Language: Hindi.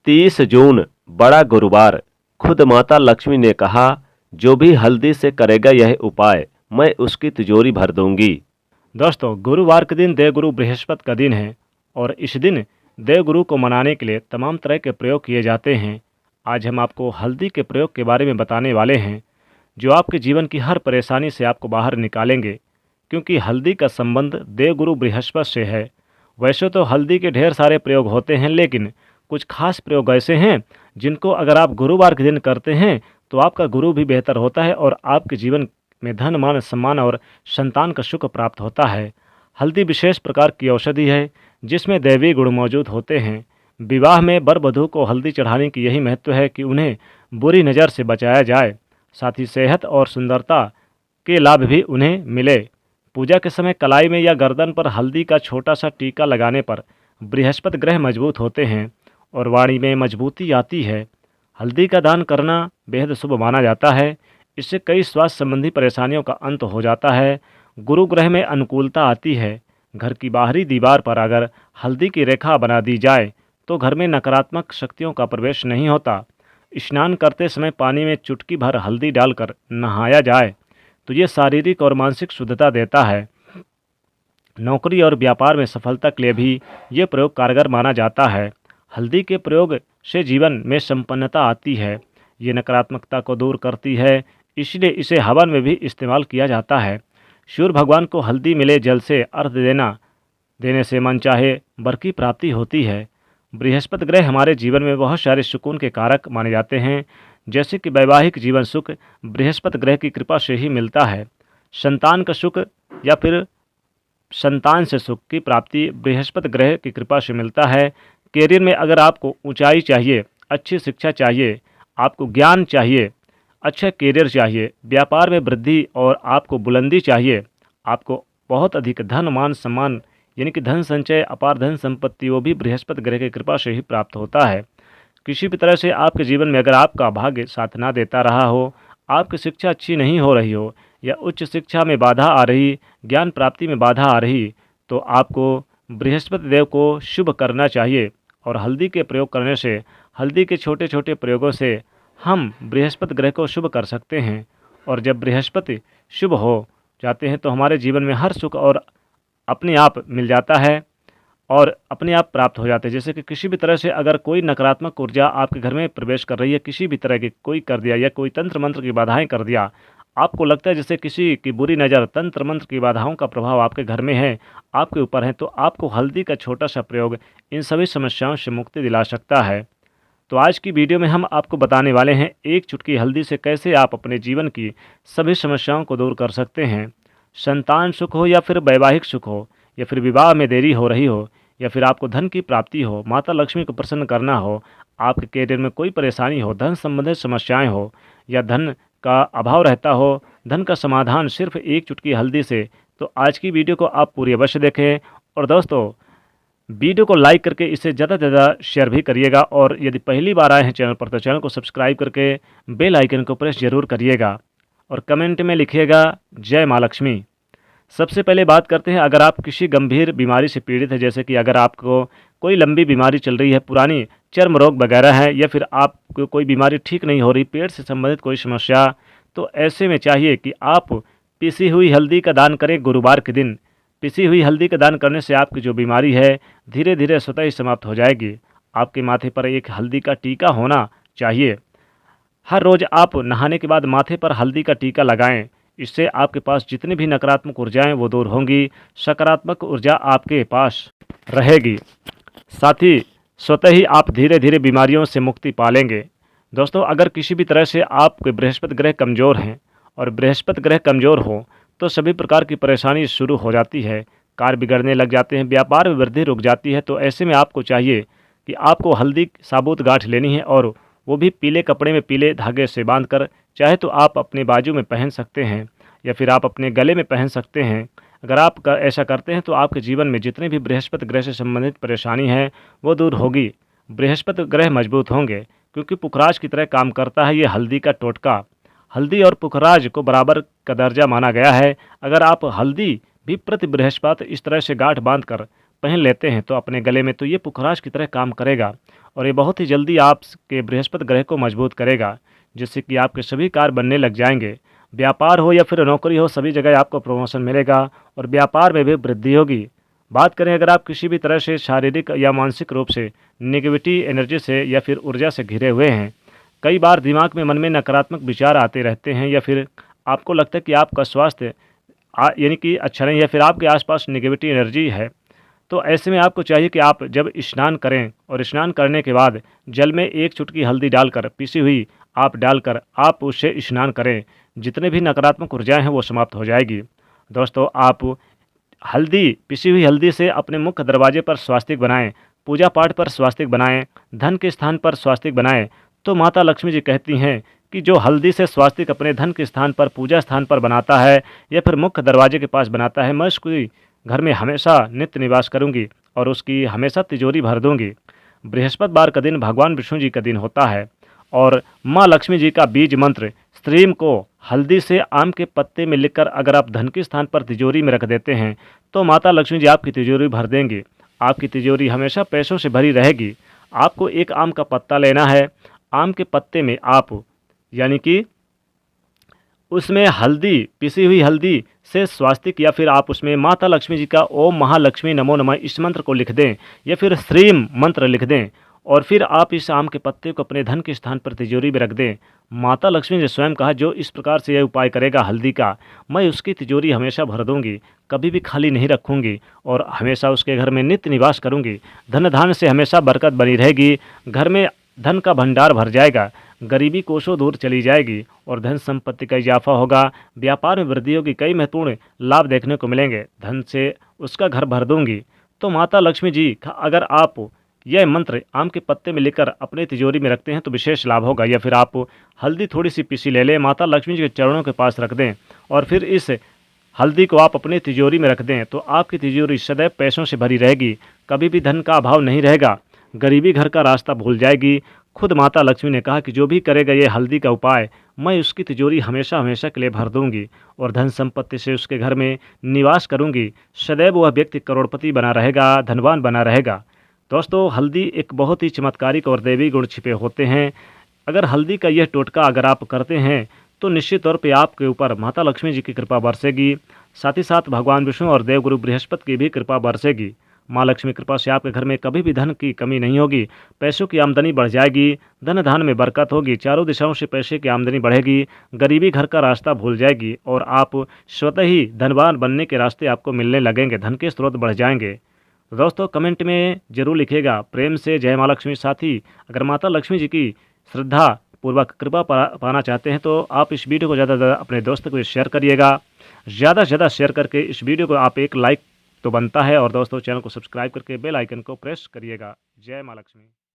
30 जून बड़ा गुरुवार। खुद माता लक्ष्मी ने कहा, जो भी हल्दी से करेगा यह उपाय, मैं उसकी तिजोरी भर दूंगी। दोस्तों, गुरुवार के दिन देवगुरु बृहस्पति का दिन है और इस दिन देवगुरु को मनाने के लिए तमाम तरह के प्रयोग किए जाते हैं। आज हम आपको हल्दी के प्रयोग के बारे में बताने वाले हैं, जो आपके जीवन की हर परेशानी से आपको बाहर निकालेंगे, क्योंकि हल्दी का संबंध देवगुरु बृहस्पति से है। वैसे तो हल्दी के ढेर सारे प्रयोग होते हैं, लेकिन कुछ खास प्रयोग ऐसे हैं जिनको अगर आप गुरुवार के दिन करते हैं तो आपका गुरु भी बेहतर होता है और आपके जीवन में धन मान सम्मान और संतान का सुख प्राप्त होता है। हल्दी विशेष प्रकार की औषधि है जिसमें दैवी गुण मौजूद होते हैं। विवाह में वर वधू को हल्दी चढ़ाने की यही महत्व है कि उन्हें बुरी नज़र से बचाया जाए, साथ ही सेहत और सुंदरता के लाभ भी उन्हें मिले। पूजा के समय कलाई में या गर्दन पर हल्दी का छोटा सा टीका लगाने पर बृहस्पति ग्रह मजबूत होते हैं और वाणी में मजबूती आती है। हल्दी का दान करना बेहद शुभ माना जाता है। इससे कई स्वास्थ्य संबंधी परेशानियों का अंत हो जाता है। गुरु ग्रह में अनुकूलता आती है। घर की बाहरी दीवार पर अगर हल्दी की रेखा बना दी जाए तो घर में नकारात्मक शक्तियों का प्रवेश नहीं होता। स्नान करते समय पानी में चुटकी भर हल्दी डालकर नहाया जाए तो ये शारीरिक और मानसिक शुद्धता देता है। नौकरी और व्यापार में सफलता के लिए भी ये प्रयोग कारगर माना जाता है। हल्दी के प्रयोग से जीवन में संपन्नता आती है। ये नकारात्मकता को दूर करती है, इसलिए इसे हवन में भी इस्तेमाल किया जाता है। सूर्य भगवान को हल्दी मिले जल से अर्घ्य देने से मन चाहे वर की प्राप्ति होती है। बृहस्पति ग्रह हमारे जीवन में बहुत सारे सुकून के कारक माने जाते हैं, जैसे कि वैवाहिक जीवन सुख बृहस्पति ग्रह की कृपा से ही मिलता है। संतान का सुख या फिर संतान से सुख की प्राप्ति बृहस्पति ग्रह की कृपा से मिलता है। करियर में अगर आपको ऊंचाई चाहिए, अच्छी शिक्षा चाहिए, आपको ज्ञान चाहिए, अच्छा करियर चाहिए, व्यापार में वृद्धि और आपको बुलंदी चाहिए, आपको बहुत अधिक धन मान सम्मान यानी कि धन संचय अपार धन संपत्ति वो भी बृहस्पति ग्रह की कृपा से ही प्राप्त होता है। किसी भी तरह से आपके जीवन में अगर आपका भाग्य साथ ना देता रहा हो, आपकी शिक्षा अच्छी नहीं हो रही हो या उच्च शिक्षा में बाधा आ रही, ज्ञान प्राप्ति में बाधा आ रही, तो आपको बृहस्पति देव को शुभ करना चाहिए। और हल्दी के प्रयोग करने से, हल्दी के छोटे छोटे प्रयोगों से हम बृहस्पति ग्रह को शुभ कर सकते हैं। और जब बृहस्पति शुभ हो जाते हैं तो हमारे जीवन में हर सुख और अपने आप मिल जाता है और अपने आप प्राप्त हो जाते हैं। जैसे कि किसी भी तरह से अगर कोई नकारात्मक ऊर्जा आपके घर में प्रवेश कर रही है, किसी भी तरह की कोई कर दिया या कोई तंत्र मंत्र की बाधाएं कर दिया, आपको लगता है जैसे किसी की बुरी नज़र, तंत्र मंत्र की बाधाओं का प्रभाव आपके घर में है, आपके ऊपर है, तो आपको हल्दी का छोटा सा प्रयोग इन सभी समस्याओं से मुक्ति दिला सकता है। तो आज की वीडियो में हम आपको बताने वाले हैं एक चुटकी हल्दी से कैसे आप अपने जीवन की सभी समस्याओं को दूर कर सकते हैं। संतान सुख हो या फिर वैवाहिक सुख हो या फिर विवाह में देरी हो रही हो या फिर आपको धन की प्राप्ति हो, माता लक्ष्मी को प्रसन्न करना हो, आपके करियर में कोई परेशानी हो, धन संबंधित समस्याएं हो या धन का अभाव रहता हो, धन का समाधान सिर्फ एक चुटकी हल्दी से। तो आज की वीडियो को आप पूरी अवश्य देखें और दोस्तों वीडियो को लाइक करके इसे ज़्यादा से ज़्यादा शेयर भी करिएगा और यदि पहली बार आए हैं चैनल पर तो चैनल को सब्सक्राइब करके बेल आइकन को प्रेस जरूर करिएगा और कमेंट में लिखिएगा जय माँ लक्ष्मी। सबसे पहले बात करते हैं, अगर आप किसी गंभीर बीमारी से पीड़ित है, जैसे कि अगर आपको कोई लंबी बीमारी चल रही है, पुरानी चर्म रोग वगैरह है या फिर आपको कोई बीमारी ठीक नहीं हो रही, पेट से संबंधित कोई समस्या, तो ऐसे में चाहिए कि आप पिसी हुई हल्दी का दान करें गुरुवार के दिन। पिसी हुई हल्दी का दान करने से आपकी जो बीमारी है धीरे धीरे स्वतः ही समाप्त हो जाएगी। आपके माथे पर एक हल्दी का टीका होना चाहिए। हर रोज़ आप नहाने के बाद माथे पर हल्दी का टीका लगाएं। इससे आपके पास जितनी भी नकारात्मक ऊर्जाएं वो दूर होंगी, सकारात्मक ऊर्जा आपके पास रहेगी। साथ ही स्वतः ही आप धीरे धीरे बीमारियों से मुक्ति पालेंगे। दोस्तों, अगर किसी भी तरह से आपके बृहस्पति ग्रह कमज़ोर हैं और बृहस्पति ग्रह कमज़ोर हो तो सभी प्रकार की परेशानी शुरू हो जाती है, कार्य बिगड़ने लग जाते हैं, व्यापार में वृद्धि रुक जाती है। तो ऐसे में आपको चाहिए कि आपको हल्दी साबुत गांठ लेनी है और वो भी पीले कपड़े में पीले धागे से बांधकर, चाहे तो आप अपने बाजू में पहन सकते हैं या फिर आप अपने गले में पहन सकते हैं। अगर आप ऐसा करते हैं तो आपके जीवन में जितने भी बृहस्पति ग्रह से संबंधित परेशानी है वो दूर होगी। बृहस्पति ग्रह मजबूत होंगे क्योंकि पुखराज की तरह काम करता है ये हल्दी का टोटका। हल्दी और पुखराज को बराबर का दर्जा माना गया है। अगर आप हल्दी भी प्रति बृहस्पति इस तरह से गांठ बांध कर पहन लेते हैं तो अपने गले में, तो ये पुखराज की तरह काम करेगा और ये बहुत ही जल्दी आपके बृहस्पति ग्रह को मजबूत करेगा, जिससे कि आपके सभी कार्य बनने लग जाएंगे। व्यापार हो या फिर नौकरी हो, सभी जगह आपको प्रमोशन मिलेगा और व्यापार में भी वृद्धि होगी। बात करें अगर आप किसी भी तरह से शारीरिक या मानसिक रूप से नेगेटिविटी एनर्जी से या फिर ऊर्जा से घिरे हुए हैं, कई बार दिमाग में मन में नकारात्मक विचार आते रहते हैं, या फिर आपको लगता है कि आपका स्वास्थ्य यानी कि अच्छा नहीं, या फिर आपके आसपास नेगेटिविटी एनर्जी है, तो ऐसे में आपको चाहिए कि आप जब स्नान करें और स्नान करने के बाद जल में एक चुटकी हल्दी डालकर, पीसी हुई आप डालकर आप उससे स्नान करें। जितने भी नकारात्मक ऊर्जाएं हैं वो समाप्त हो जाएगी। दोस्तों, आप हल्दी, पिसी हुई हल्दी से अपने मुख्य दरवाजे पर स्वास्तिक बनाएं, पूजा पाठ पर स्वास्तिक बनाएं, धन के स्थान पर स्वास्तिक बनाएं। तो माता लक्ष्मी जी कहती हैं कि जो हल्दी से स्वास्तिक अपने धन के स्थान पर, पूजा स्थान पर बनाता है या फिर मुख्य दरवाजे के पास बनाता है, मैं उसकी घर में हमेशा नित्य निवास करूंगी और उसकी हमेशा तिजोरी भर दूंगी। बृहस्पतिवार का दिन भगवान विष्णु जी का दिन होता है और माँ लक्ष्मी जी का बीज मंत्र स्त्रीम को हल्दी से आम के पत्ते में लिखकर अगर आप धन के स्थान पर तिजोरी में रख देते हैं तो माता लक्ष्मी जी आपकी तिजोरी भर देंगी। आपकी तिजोरी हमेशा पैसों से भरी रहेगी। आपको एक आम का पत्ता लेना है। आम के पत्ते में आप यानी कि उसमें हल्दी, पिसी हुई हल्दी से स्वास्तिक या फिर आप उसमें माता लक्ष्मी जी का ओम महालक्ष्मी नमो नमः इस मंत्र को लिख दें या फिर श्रीम मंत्र लिख दें और फिर आप इस आम के पत्ते को अपने धन के स्थान पर तिजोरी में रख दें। माता लक्ष्मी ने स्वयं कहा, जो इस प्रकार से यह उपाय करेगा हल्दी का, मैं उसकी तिजोरी हमेशा भर दूंगी, कभी भी खाली नहीं रखूंगी और हमेशा उसके घर में नित्य निवास करूंगी। धन धान से हमेशा बरकत बनी रहेगी, घर में धन का भंडार भर जाएगा, गरीबी कोसों दूर चली जाएगी और धन संपत्ति का इजाफा होगा, व्यापार में वृद्धि होगी, कई महत्वपूर्ण लाभ देखने को मिलेंगे। धन से उसका घर भर दूंगी। तो माता लक्ष्मी जी का अगर आप यह मंत्र आम के पत्ते में लेकर अपने तिजोरी में रखते हैं तो विशेष लाभ होगा। या फिर आप हल्दी थोड़ी सी पीसी ले लें, माता लक्ष्मी जी के चरणों के पास रख दें और फिर इस हल्दी को आप अपने तिजोरी में रख दें तो आपकी तिजोरी सदैव पैसों से भरी रहेगी, कभी भी धन का अभाव नहीं रहेगा, गरीबी घर का रास्ता भूल जाएगी। खुद माता लक्ष्मी ने कहा कि जो भी करेगा ये हल्दी का उपाय, मैं उसकी तिजोरी हमेशा हमेशा के लिए भर दूंगी और धन संपत्ति से उसके घर में निवास करूंगी। सदैव वह व्यक्ति करोड़पति बना रहेगा, धनवान बना रहेगा। दोस्तों, हल्दी एक बहुत ही चमत्कारिक और दैवी गुण छिपे होते हैं। अगर हल्दी का यह टोटका अगर आप करते हैं तो निश्चित तौर पे आपके ऊपर माता लक्ष्मी जी की कृपा बरसेगी, साथ ही साथ भगवान विष्णु और देवगुरु बृहस्पति की भी कृपा बरसेगी। माँ लक्ष्मी कृपा से आपके घर में कभी भी धन की कमी नहीं होगी, पैसों की आमदनी बढ़ जाएगी, धन धान में बरकत होगी, चारों दिशाओं से पैसे की आमदनी बढ़ेगी, गरीबी घर का रास्ता भूल जाएगी और आप स्वतः ही धनवान बनने के रास्ते आपको मिलने लगेंगे, धन के स्रोत बढ़ जाएंगे। तो दोस्तों, कमेंट में जरूर लिखिएगा प्रेम से जय माँ लक्ष्मी। साथ ही अगर माता लक्ष्मी जी की श्रद्धा पूर्वक कृपा पाना चाहते हैं तो आप इस वीडियो को ज़्यादा से ज़्यादा अपने दोस्तों को शेयर करिएगा। ज़्यादा से ज़्यादा शेयर करके इस वीडियो को आप एक लाइक तो बनता है और दोस्तों चैनल को सब्सक्राइब करके बेल आइकन को प्रेस करिएगा। जय माँ लक्ष्मी।